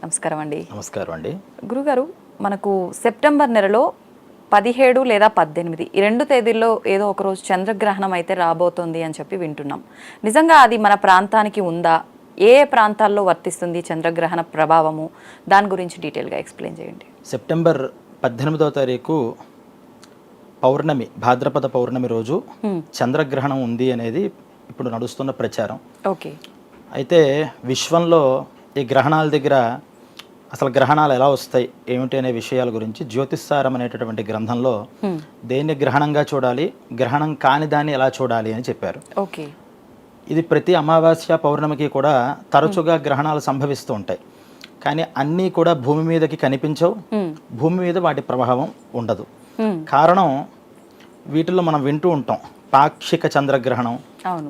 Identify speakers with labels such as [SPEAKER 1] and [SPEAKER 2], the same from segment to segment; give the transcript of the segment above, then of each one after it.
[SPEAKER 1] నమస్కారం అండి.
[SPEAKER 2] నమస్కారం అండి.
[SPEAKER 1] గురుగారు, మనకు సెప్టెంబర్ నెలలో 17 లేదా 18 ఈ 2 తేదీల్లో ఏదో ఒక రోజు చంద్రగ్రహణం అయితే రాబోతోంది అని చెప్పి వింటున్నాం. నిజంగా అది మన ప్రాంతానికి ఉందా? ఏ ప్రాంతాల్లో వర్తిస్తుంది చంద్రగ్రహణ ప్రభావము? దాని గురించి డీటెయిల్గా ఎక్స్ప్లెయిన్ చేయండి.
[SPEAKER 2] సెప్టెంబర్ 18వ తారీఖు పౌర్ణమి, భాద్రపద పౌర్ణమి రోజు చంద్రగ్రహణం ఉంది అనేది ఇప్పుడు నడుస్తున్న ప్రచారం.
[SPEAKER 1] ఓకే.
[SPEAKER 2] అయితే విశ్వంలో ఈ గ్రహణాల దగ్గర అసలు గ్రహణాలు ఎలా వస్తాయి ఏమిటి అనే విషయాల గురించి జ్యోతిస్సారం అనేటటువంటి గ్రంథంలో దేన్ని గ్రహణంగా చూడాలి, గ్రహణం కాని దాన్ని ఎలా చూడాలి అని చెప్పారు.
[SPEAKER 1] ఓకే.
[SPEAKER 2] ఇది ప్రతి అమావాస్య పౌర్ణమికి కూడా తరచుగా గ్రహణాలు సంభవిస్తూ ఉంటాయి. కానీ అన్నీ కూడా భూమి మీదకి కనిపించవు, భూమి మీద వాటి ప్రభావం ఉండదు. కారణం వీటిల్లో మనం వింటూ ఉంటాం పాక్షిక చంద్రగ్రహణం,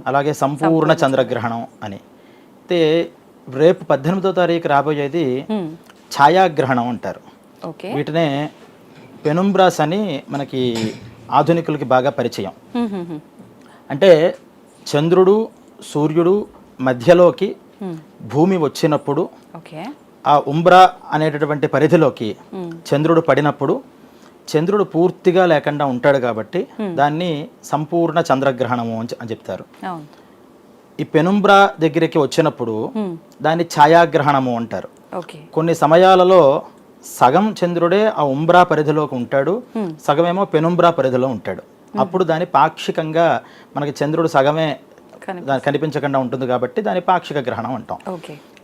[SPEAKER 2] అలాగే సంపూర్ణ చంద్రగ్రహణం అని. అయితే రేపు 18వ తారీఖు రాబోయేది ఛాయాగ్రహణం అంటారు. వీటినే పెనుంబ్రాస్ అని మనకి ఆధునికులకి బాగా పరిచయం. అంటే చంద్రుడు సూర్యుడు మధ్యలోకి భూమి వచ్చినప్పుడు ఆ ఉంబ్రా అనేటటువంటి పరిధిలోకి చంద్రుడు పడినప్పుడు చంద్రుడు పూర్తిగా లేకుండా ఉంటాడు కాబట్టి దాన్ని సంపూర్ణ చంద్రగ్రహణము అని చెప్తారు. ఈ పెనుంబ్రా దగ్గరికి వచ్చినప్పుడు దాన్ని ఛాయాగ్రహణము అంటారు. కొన్ని సమయాలలో సగం చంద్రుడే ఆ ఉంబ్రా పరిధిలోకి ఉంటాడు, సగమేమో పెనుంబ్రా పరిధిలో ఉంటాడు. అప్పుడు దాన్ని పాక్షికంగా మనకి చంద్రుడు సగమే కనిపించకుండా ఉంటుంది కాబట్టి దాన్ని పాక్షిక గ్రహణం అంటాం.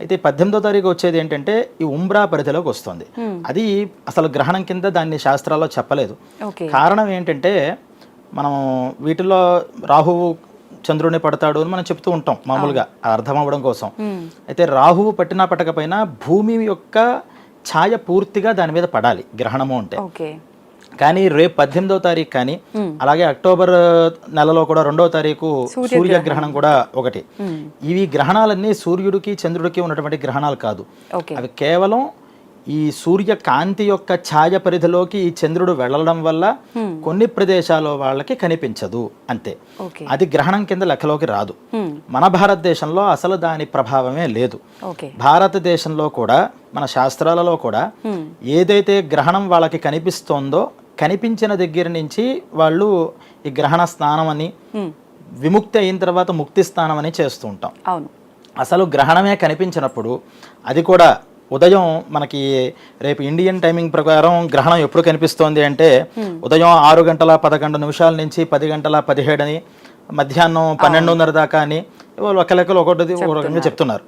[SPEAKER 2] అయితే 18వ తారీఖు వచ్చేది ఏంటంటే ఈ ఉంబ్రా పరిధిలోకి వస్తుంది. అది అసలు గ్రహణం కింద దాన్ని శాస్త్రాల్లో చెప్పలేదు. కారణం ఏంటంటే మనం వీటిలో రాహువు చంద్రుడిని పడతాడు అని మనం చెప్తూ ఉంటాం మామూలుగా అర్థం అవ్వడం కోసం. అయితే రాహువు పట్టినా పట్టకపోయినా భూమి యొక్క ఛాయ పూర్తిగా దాని మీద పడాలి గ్రహణము అంటే. కానీ రేపు 18వ తారీఖు కానీ అలాగే అక్టోబర్ నెలలో కూడా 2వ తారీఖు సూర్యగ్రహణం కూడా ఒకటి. ఇవి గ్రహణాలన్నీ సూర్యుడికి చంద్రుడికి ఉన్నటువంటి గ్రహణాలు కాదు. అవి కేవలం ఈ సూర్య కాంతి యొక్క ఛాయ పరిధిలోకి ఈ చంద్రుడు వెళ్ళడం వల్ల కొన్ని ప్రదేశాల వాళ్ళకి కనిపించదు అంతే. అది గ్రహణం కింద లెక్కలోకి రాదు. మన భారతదేశంలో అసలు దాని ప్రభావమే లేదు. భారతదేశంలో కూడా మన శాస్త్రాలలో కూడా ఏదైతే గ్రహణం వాళ్ళకి కనిపిస్తోందో కనిపించిన దగ్గర నుంచి వాళ్ళు ఈ గ్రహణ స్నానం అని, విముక్తి అయిన తర్వాత ముక్తి స్నానం అని చేస్తూ ఉంటాం. అసలు గ్రహణమే కనిపించినప్పుడు అది కూడా ఉదయం మనకి రేపు ఇండియన్ టైమింగ్ ప్రకారం గ్రహణం ఎప్పుడు కనిపిస్తోంది అంటే ఉదయం 6:11 నుంచి 10:17 అని, మధ్యాహ్నం 12:30 దాకా అని ఒక లెక్కలు ఒకటి చెప్తున్నారు.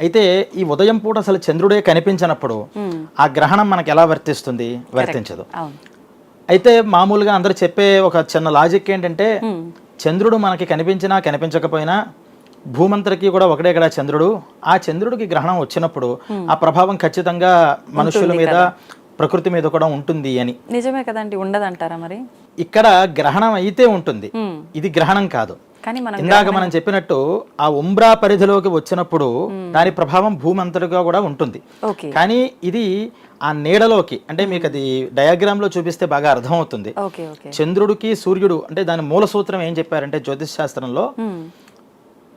[SPEAKER 2] అయితే ఈ ఉదయం పూట అసలు చంద్రుడే కనిపించినప్పుడు ఆ గ్రహణం మనకి ఎలా వర్తిస్తుంది? వర్తించదు. అయితే మామూలుగా అందరు చెప్పే ఒక చిన్న లాజిక్ ఏంటంటే చంద్రుడు మనకి కనిపించినా కనిపించకపోయినా భూమంతరికి కూడా ఒకటే కదా చంద్రుడు. ఆ చంద్రుడికి గ్రహణం వచ్చినప్పుడు ఆ ప్రభావం ఖచ్చితంగా మనుషుల మీద ప్రకృతి మీద కూడా ఉంటుంది అని.
[SPEAKER 1] నిజమే కదండి, ఉండదంటారా మరి?
[SPEAKER 2] ఇక్కడ గ్రహణం అయితే ఉంటుంది, ఇది గ్రహణం కాదు. ఇందాక మనం చెప్పినట్టు ఆ ఉంబ్రా పరిధిలోకి వచ్చినప్పుడు దాని ప్రభావం భూమి అంతటిగా కూడా ఉంటుంది. కానీ ఇది ఆ నీడలోకి, అంటే మీకు అది డయాగ్రామ్ లో చూపిస్తే బాగా అర్థం అవుతుంది. చంద్రుడికి సూర్యుడు అంటే దాని మూల సూత్రం ఏం చెప్పారంటే జ్యోతిష్ శాస్త్రంలో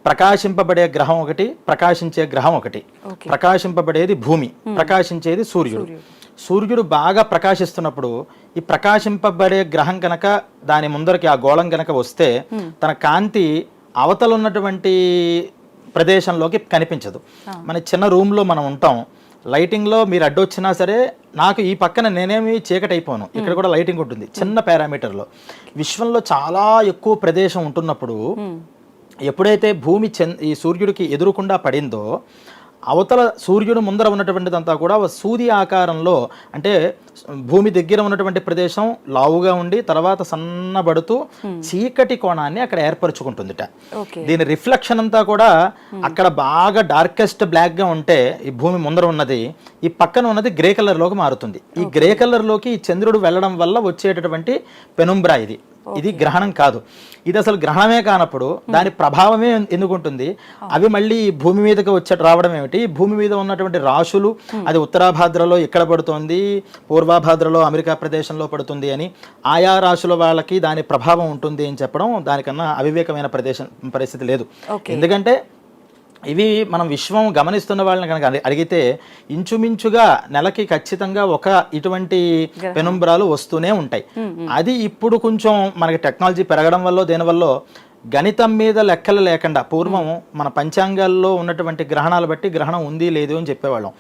[SPEAKER 2] ప్రకాశింపబడే గ్రహం ఒకటి, ప్రకాశించే గ్రహం ఒకటి. ప్రకాశింపబడేది భూమి, ప్రకాశించేది సూర్యుడు. సూర్యుడు బాగా ప్రకాశిస్తున్నప్పుడు ఈ ప్రకాశింపబడే గ్రహం కనుక దాని ముందరికి ఆ గోళం కనుక వస్తే తన కాంతి అవతల ఉన్నటువంటి ప్రదేశంలోకి కనిపించదు. మన చిన్న రూమ్లో మనం ఉంటాం, లైటింగ్లో మీరు అడ్డొచ్చినా సరే నాకు ఈ పక్కన నేనేమి చీకటి అయిపోను, ఇక్కడ కూడా లైటింగ్ ఉంటుంది చిన్న పారామీటర్లో. విశ్వంలో చాలా ఎక్కువ ప్రదేశం ఉంటున్నప్పుడు ఎప్పుడైతే భూమి ఈ సూర్యుడికి ఎదురుకుండా పడిందో అవతల సూర్యుడు ముందర ఉన్నటువంటిదంతా కూడా సూది ఆకారంలో, అంటే భూమి దగ్గర ఉన్నటువంటి ప్రదేశం లావుగా ఉండి తర్వాత సన్నబడుతూ చీకటి కోణాన్ని అక్కడ ఏర్పరచుకుంటుందిట. దీని రిఫ్లెక్షన్ అంతా కూడా అక్కడ బాగా డార్కెస్ట్ బ్లాక్ గా ఉంటే ఈ భూమి ముందర ఉన్నది ఈ పక్కన ఉన్నది గ్రే కలర్ లోకి మారుతుంది. ఈ గ్రే కలర్ లోకి ఈ చంద్రుడు వెళ్ళడం వల్ల వచ్చేటటువంటి పెనుంబ్రా ఇది. ఇది గ్రహణం కాదు. ఇది అసలు గ్రహణమే కానప్పుడు దాని ప్రభావమే ఎందుకుంటుంది? అవి మళ్ళీ భూమి మీదకి రావడం ఏమిటి? భూమి మీద ఉన్నటువంటి రాశులు, అది ఉత్తరాభాద్రలో ఇక్కడ పడుతుంది, పూర్వాభాద్రలో అమెరికా ప్రదేశంలో పడుతుంది అని ఆయా రాశుల వాళ్ళకి దాని ప్రభావం ఉంటుంది అని చెప్పడం దానికన్నా అవివేకమైన పరిస్థితి లేదు. ఎందుకంటే ఇవి మనం విశ్వం గమనిస్తున్న వాళ్ళని కనుక అడిగితే ఇంచుమించుగా నెలకి ఖచ్చితంగా ఒక ఇటువంటి పెనుంబ్రాలు వస్తూనే ఉంటాయి. అది ఇప్పుడు కొంచెం మనకి టెక్నాలజీ పెరగడం వల్ల దేనివల్ల గణితం మీద లెక్కలు లేకుండా పూర్వం మన పంచాంగాల్లో ఉన్నటువంటి గ్రహణాలు బట్టి గ్రహణం ఉంది లేదు అని చెప్పేవాళ్ళం.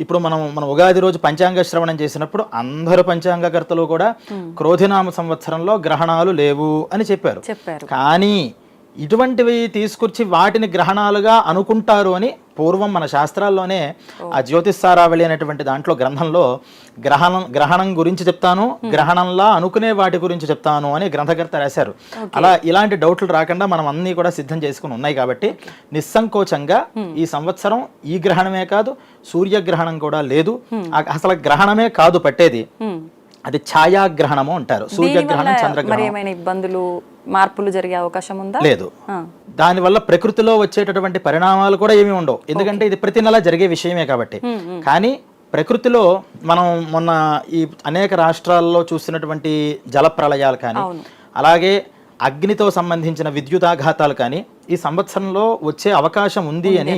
[SPEAKER 2] ఇప్పుడు మన ఉగాది రోజు పంచాంగ శ్రవణం చేసినప్పుడు అందరు పంచాంగకర్తలు కూడా క్రోధినామ సంవత్సరంలో గ్రహణాలు లేవు అని చెప్పారు. కానీ ఇటువంటివి తీసుకొచ్చి వాటిని గ్రహణాలుగా అనుకుంటారు అని పూర్వం మన శాస్త్రాల్లోనే ఆ జ్యోతిష్సారావళి అనేటువంటి దాంట్లో గ్రంథంలో గ్రహణం గురించి చెప్తాను, గ్రహణంలా అనుకునే వాటి గురించి చెప్తాను అని గ్రంథకర్త రాశారు. అలా ఇలాంటి డౌట్లు రాకుండా మనం అన్నీ కూడా సిద్ధం చేసుకుని ఉన్నాయి కాబట్టి నిస్సంకోచంగా ఈ సంవత్సరం ఈ గ్రహణమే కాదు, సూర్యగ్రహణం కూడా లేదు. అసలు గ్రహణమే కాదు పట్టేది, అది ఛాయాగ్రహణము అంటారు. సూర్యగ్రహణం, చంద్రగ్రహణం.
[SPEAKER 1] ఇబ్బందులు మార్పులు జరిగే అవకాశం ఉందా?
[SPEAKER 2] లేదు. దానివల్ల ప్రకృతిలో వచ్చేటటువంటి పరిణామాలు కూడా ఏమీ ఉండవు, ఎందుకంటే ఇది ప్రతి నెల జరిగే విషయమే కాబట్టి. కానీ ప్రకృతిలో మనం మొన్న ఈ అనేక రాష్ట్రాల్లో చూసినటువంటి జల ప్రళయాలు కానీ, అలాగే అగ్నితో సంబంధించిన విద్యుతాఘాతాలు కానీ ఈ సంవత్సరంలో వచ్చే అవకాశం ఉంది అని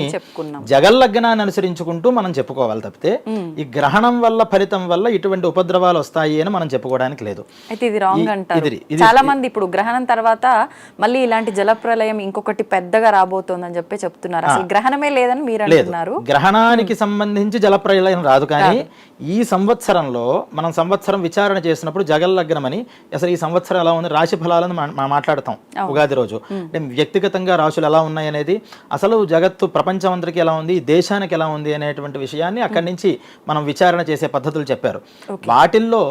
[SPEAKER 2] జగల్లగ్నాన్ని అనుసరించుకుంటూ మనం చెప్పుకోవాలి తప్పితే ఈ గ్రహణం వల్ల ఫలితం వల్ల ఇటువంటి ఉపద్రవాలు వస్తాయి అని మనం చెప్పుకోవడానికి లేదు.
[SPEAKER 1] అయితే ఇది రాంగ్ అంటారు చాలా మంది. ఇప్పుడు గ్రహణం తర్వాత మళ్ళీ ఇలాంటి జలప్రలయం ఇంకొకటి పెద్దగా రాబోతోందని చెప్పి చెప్తున్నారు. అసలు గ్రహణమే లేదని మీరు అంటున్నారు.
[SPEAKER 2] గ్రహణానికి సంబంధించి జలప్రలయం రాదు, కానీ ఈ సంవత్సరంలో మనం సంవత్సరం విచారణ చేసినప్పుడు జగల్లగ్నం అని అసలు ఈ సంవత్సరం ఎలా ఉంది రాశి ఫలాలను మాట్లాడతాం ఉగాది రోజు. అంటే వ్యక్తిగతంగా రాశులు ఎలా ఉన్నాయి అనేది, అసలు జగత్తు ప్రపంచం అందరికీ ఎలా ఉంది, దేశానికి ఎలా ఉంది అనేటువంటి విషయాన్ని అక్కడి నుంచి మనం విచారణ చేసే పద్ధతులు చెప్పారు. వాటిల్లో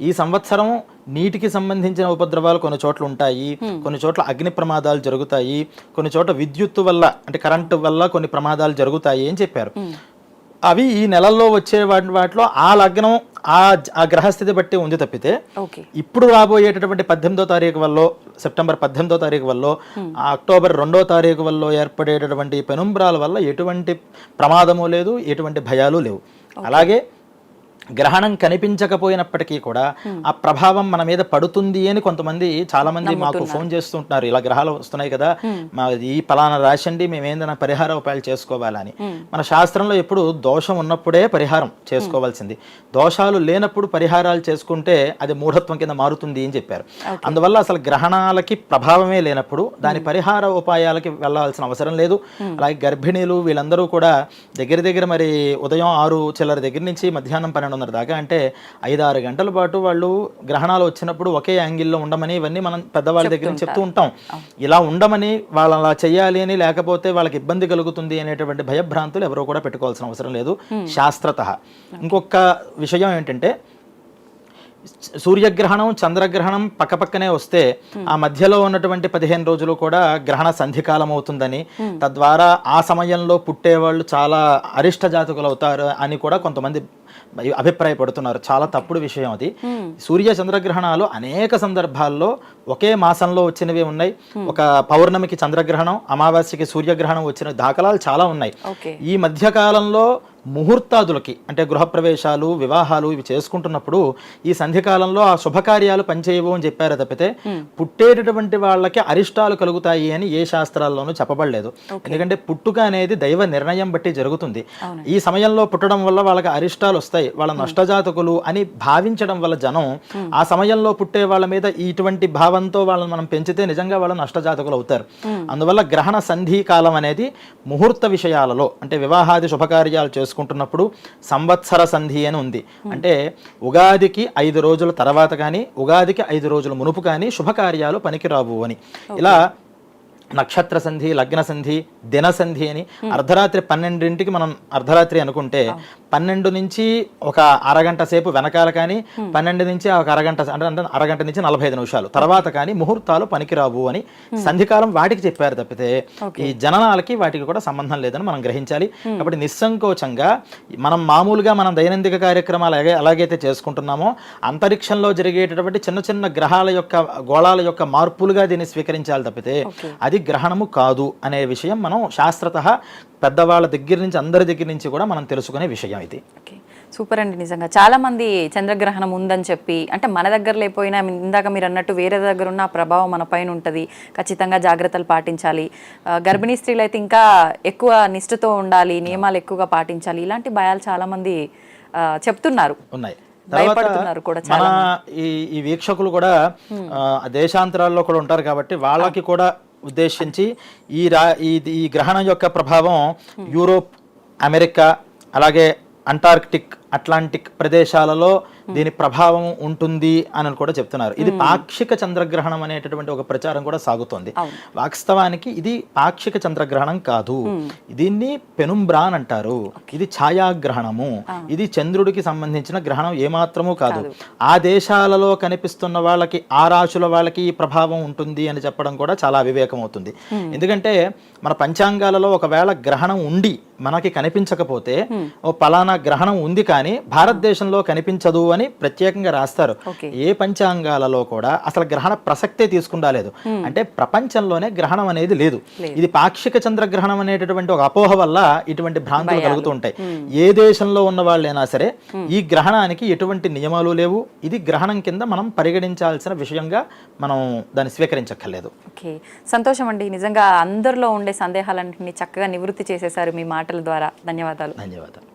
[SPEAKER 2] ఈ సంవత్సరం నీటికి సంబంధించిన ఉపద్రవాలు కొన్ని చోట్ల ఉంటాయి, కొన్ని చోట్ల అగ్ని ప్రమాదాలు జరుగుతాయి, కొన్ని చోట్ల విద్యుత్తు వల్ల అంటే కరెంటు వల్ల కొన్ని ప్రమాదాలు జరుగుతాయి అని చెప్పారు. అవి ఈ నెలల్లో వచ్చే వాటిలో ఆ లగ్నం ఆ గ్రహస్థితి బట్టి ఉంది తప్పితే ఇప్పుడు రాబోయేటటువంటి 18వ తారీఖు వల్ల, సెప్టెంబర్ 18వ తారీఖు వల్ల, అక్టోబర్ 2వ తారీఖు వల్ల ఏర్పడేటటువంటి పెనుంబ్రాల వల్ల ఎటువంటి ప్రమాదము లేదు, ఎటువంటి భయాలు లేవు. అలాగే గ్రహణం కనిపించకపోయినప్పటికీ కూడా ఆ ప్రభావం మన మీద పడుతుంది అని కొంతమంది చాలా మంది మాకు ఫోన్ చేస్తుంటున్నారు. ఇలా గ్రహాలు వస్తున్నాయి కదా, మా ఈ పలానా రాశండి, మేము ఏందైనా పరిహార ఉపాయాలు చేసుకోవాలని. మన శాస్త్రంలో ఎప్పుడు దోషం ఉన్నప్పుడే పరిహారం చేసుకోవాల్సింది, దోషాలు లేనప్పుడు పరిహారాలు చేసుకుంటే అది మూఢత్వం కింద మారుతుంది అని చెప్పారు. అందువల్ల అసలు గ్రహణాలకి ప్రభావమే లేనప్పుడు దాని పరిహార ఉపాయాలకి వెళ్ళాల్సిన అవసరం లేదు. అలాగే గర్భిణీలు వీళ్ళందరూ కూడా దగ్గర మరి ఉదయం 6 చిల్లర దగ్గర నుంచి మధ్యాహ్నం 12 దాకా, అంటే 5-6 గంటల పాటు వాళ్ళు గ్రహణాలు వచ్చినప్పుడు ఒకే యాంగిల్లో ఉండమని ఇవన్నీ మనం పెద్దవాళ్ళ దగ్గర నుంచి చెప్తూ ఉంటాం. ఇలా ఉండమని, వాళ్ళు అలా చేయాలి అని, లేకపోతే వాళ్ళకి ఇబ్బంది కలుగుతుంది అనేటువంటి భయభ్రాంతులు ఎవరో కూడా పెట్టుకోవాల్సిన అవసరం లేదు శాస్త్రతః. ఇంకొక విషయం ఏంటంటే సూర్యగ్రహణం, చంద్రగ్రహణం పక్కపక్కనే వస్తే ఆ మధ్యలో ఉన్నటువంటి 15 రోజులు కూడా గ్రహణ సంధికాలం అవుతుందని, తద్వారా ఆ సమయంలో పుట్టేవాళ్ళు చాలా అరిష్ట జాతకులు అవుతారు అని కూడా కొంతమంది అభిప్రాయపడుతున్నారు. చాలా తప్పుడు విషయం అది. సూర్య చంద్రగ్రహణాలు అనేక సందర్భాల్లో ఒకే మాసంలో వచ్చినవి ఉన్నాయి. ఒక పౌర్ణమికి చంద్రగ్రహణం, అమావాస్యకి సూర్యగ్రహణం వచ్చిన దాఖలాలు చాలా ఉన్నాయి. ఈ మధ్యకాలంలో ముహూర్తాదులకి అంటే గృహప్రవేశాలు, వివాహాలు ఇవి చేసుకుంటున్నప్పుడు ఈ సంధికాలంలో ఆ శుభకార్యాలు పనిచేయవు అని చెప్పారు తప్పితే పుట్టేటటువంటి వాళ్ళకి అరిష్టాలు కలుగుతాయి అని ఏ శాస్త్రాల్లోనూ చెప్పబడలేదు. ఎందుకంటే పుట్టుక అనేది దైవ నిర్ణయం బట్టి జరుగుతుంది. ఈ సమయంలో పుట్టడం వల్ల వాళ్ళకి అరిష్టాలు వస్తాయి, వాళ్ళ నష్టజాతకులు అని భావించడం వల్ల జనం ఆ సమయంలో పుట్టే వాళ్ళ మీద ఇటువంటి భావంతో వాళ్ళని మనం పెంచితే నిజంగా వాళ్ళు నష్టజాతకులు అవుతారు. అందువల్ల గ్రహణ సంధి కాలం అనేది ముహూర్త విషయాలలో అంటే వివాహాది శుభకార్యాలు చేసుకుంటున్నప్పుడు సంవత్సర సంధి అని ఉంది. అంటే ఉగాదికి 5 రోజుల తర్వాత కానీ, ఉగాదికి 5 రోజుల మునుపు కానీ శుభకార్యాలు పనికిరావు అని. ఇలా నక్షత్ర సంధి, లగ్న సంధి, దిన సంధి అని అర్ధరాత్రి 12ంటికి మనం అర్ధరాత్రి అనుకుంటే 12 నుంచి ఒక అరగంట సేపు వెనకాల కానీ, 12 నుంచి ఒక అరగంట అంటే అరగంట నుంచి 45 నిమిషాలు తర్వాత కానీ ముహూర్తాలు పనికిరావు అని సంధికాలం వాటికి చెప్పారు తప్పితే ఈ జననాలకి వాటికి కూడా సంబంధం లేదని మనం గ్రహించాలి. కాబట్టి నిస్సంకోచంగా మనం మామూలుగా మనం దైనందిక కార్యక్రమాలు ఎలాగైతే చేసుకుంటున్నామో అంతరిక్షంలో జరిగేటటువంటి చిన్న చిన్న గ్రహాల యొక్క గోళాల యొక్క మార్పులుగా దీన్ని స్వీకరించాలి తప్పితే అది గ్రహణము కాదు అనే విషయం మనం శాస్త్రతః పెద్దవాళ్ళ దగ్గర నుంచి అందరి దగ్గర నుంచి కూడా మనం తెలుసుకునే విషయం ఇది.
[SPEAKER 1] ఓకే, సూపర్ అండి. నిజంగా చాలా మంది చంద్రగ్రహణం ఉందని చెప్పి, అంటే మన దగ్గర లేకపోయినా ఇందాక మీరు అన్నట్టు వేరే దగ్గర ఉన్న ఆ ప్రభావం మన పైన ఉంటుంది, ఖచ్చితంగా జాగ్రత్తలు పాటించాలి, గర్భిణీ స్త్రీలు అయితే ఇంకా ఎక్కువ నిష్ఠతో ఉండాలి, నియమాలు ఎక్కువగా పాటించాలి, ఇలాంటి భయాలు చాలా మంది చెప్తున్నారు,
[SPEAKER 2] ఉన్నాయి.
[SPEAKER 1] భయపడుతున్నారు కూడా
[SPEAKER 2] మన ఈ వీక్షకులు కూడా దేశాంతరాల్లో కూడా ఉంటారు కాబట్టి వాళ్ళకి కూడా ఉద్దేశించి ఈ గ్రహణం యొక్క ప్రభావం యూరోప్, అమెరికా, అలాగే అంటార్కిటిక్, అట్లాంటిక్ ప్రదేశాలలో దీని ప్రభావం ఉంటుంది అని కూడా చెప్తున్నారు. ఇది పాక్షిక చంద్రగ్రహణం అనేటటువంటి ఒక ప్రచారం కూడా సాగుతోంది. వాస్తవానికి ఇది పాక్షిక చంద్రగ్రహణం కాదు, దీన్ని పెనుంబ్రాన్ అంటారు. ఇది ఛాయాగ్రహణము, ఇది చంద్రుడికి సంబంధించిన గ్రహణం ఏమాత్రము కాదు. ఆ దేశాలలో కనిపిస్తున్న వాళ్ళకి, ఆ రాశుల వాళ్ళకి ఈ ప్రభావం ఉంటుంది అని చెప్పడం కూడా చాలా అవివేకం అవుతుంది. ఎందుకంటే మన పంచాంగాలలో ఒకవేళ గ్రహణం ఉండి మనకి కనిపించకపోతే, ఓ పలానా గ్రహణం ఉంది కానీ భారతదేశంలో కనిపించదు అని ప్రత్యేకంగా రాస్తారు. ఏ పంచాంగాలలో కూడా అసలు గ్రహణ ప్రసక్తే తీసుకుండాలేదు. అంటే ప్రపంచంలోనే గ్రహణం అనేది లేదు. ఇది పాక్షిక చంద్రగ్రహణం అనేటటువంటి ఒక అపోహ వల్ల ఇటువంటి భ్రాంతులు కలుగుతూ ఉంటాయి. ఏ దేశంలో ఉన్న వాళ్ళైనా సరే ఈ గ్రహణానికి ఎటువంటి నియమాలు లేవు. ఇది గ్రహణం కింద మనం పరిగణించాల్సిన విషయంగా మనం దాన్ని స్వీకరించక్కర్లేదు.
[SPEAKER 1] ఓకే, సంతోషం అండి. నిజంగా అందరిలో ఉండే సందేహాలన్నింటినీ చక్కగా నివృత్తి చేసేశారు మీ మాటల ద్వారా. ధన్యవాదాలు.
[SPEAKER 2] ధన్యవాదాలు.